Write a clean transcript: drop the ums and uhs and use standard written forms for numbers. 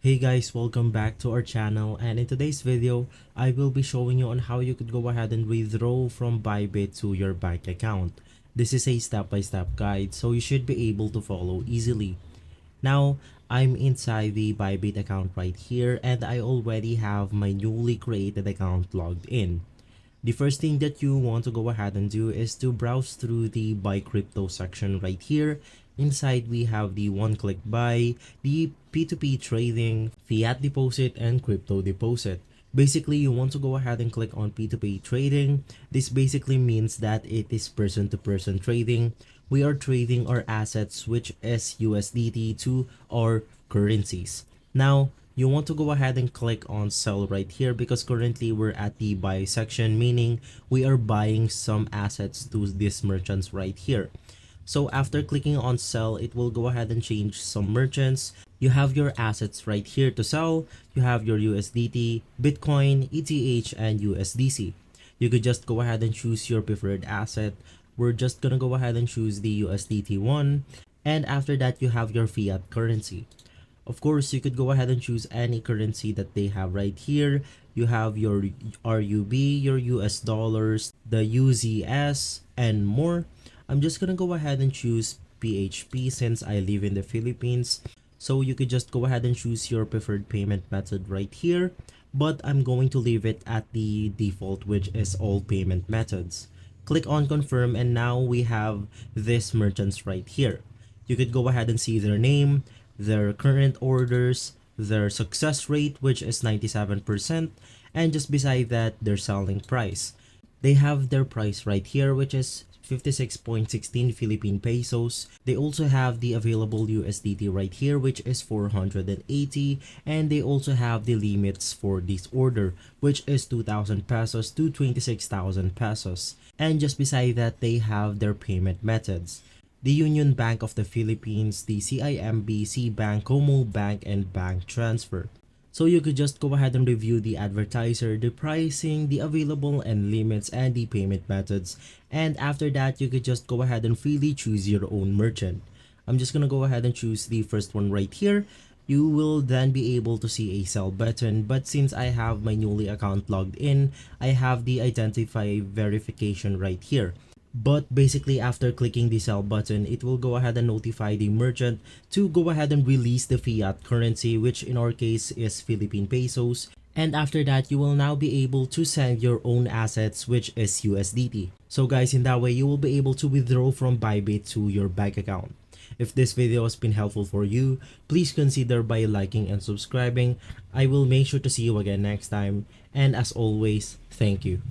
Hey guys, welcome back to our channel, and in today's video I will be showing you on how you could go ahead and withdraw from Bybit to your bank account. This is a step-by-step guide, so you should be able to follow easily. Now I'm inside the Bybit account right here, and I already have my newly created account logged in. The first thing that you want to go ahead and do is to browse through the buy crypto section right here. Inside we have the one click buy, the P2P trading, fiat deposit, and crypto deposit. Basically, you want to go ahead and click on P2P trading. This basically means that it is person to person trading. We are trading our assets, which is USDT, to our currencies. Now you want to go ahead and click on sell right here, because currently we're at the buy section, meaning we are buying some assets to these merchants right here. So after clicking on sell, it will go ahead and change some merchants. You have your assets right here to sell. You have your USDT, Bitcoin, ETH, and USDC. You could just go ahead and choose your preferred asset. We're just gonna go ahead and choose the USDT one. And after that, you have your fiat currency. Of course, you could go ahead and choose any currency that they have right here. You have your RUB, your US dollars, the UZS, and more. I'm just gonna go ahead and choose PHP since I live in the Philippines. So you could just go ahead and choose your preferred payment method right here. But I'm going to leave it at the default, which is all payment methods. Click on confirm, and now we have these merchants right here. You could go ahead and see their name, their current orders, their success rate, which is 97%, and just beside that, their selling price. They have their price right here, which is 56.16 Philippine pesos. They also have the available USDT right here, which is 480, and they also have the limits for this order, which is 2,000 pesos to 26,000 pesos. And just beside that, they have their payment methods: the Union Bank of the Philippines, the CIMB, Cbank, Como Bank, and bank transfer. So you could just go ahead and review the advertiser, the pricing, the available and limits, and the payment methods. And after that, you could just go ahead and freely choose your own merchant. I'm just gonna go ahead and choose the first one right here. You will then be able to see a sell button, but since I have my newly account logged in, I have the identify verification right here. But basically, after clicking the sell button, it will go ahead and notify the merchant to go ahead and release the fiat currency, which in our case is Philippine pesos. And after that, you will now be able to send your own assets, which is USDT. So guys, in that way, you will be able to withdraw from Bybit to your bank account. If this video has been helpful for you, please consider by liking and subscribing. I will make sure to see you again next time. And as always, thank you.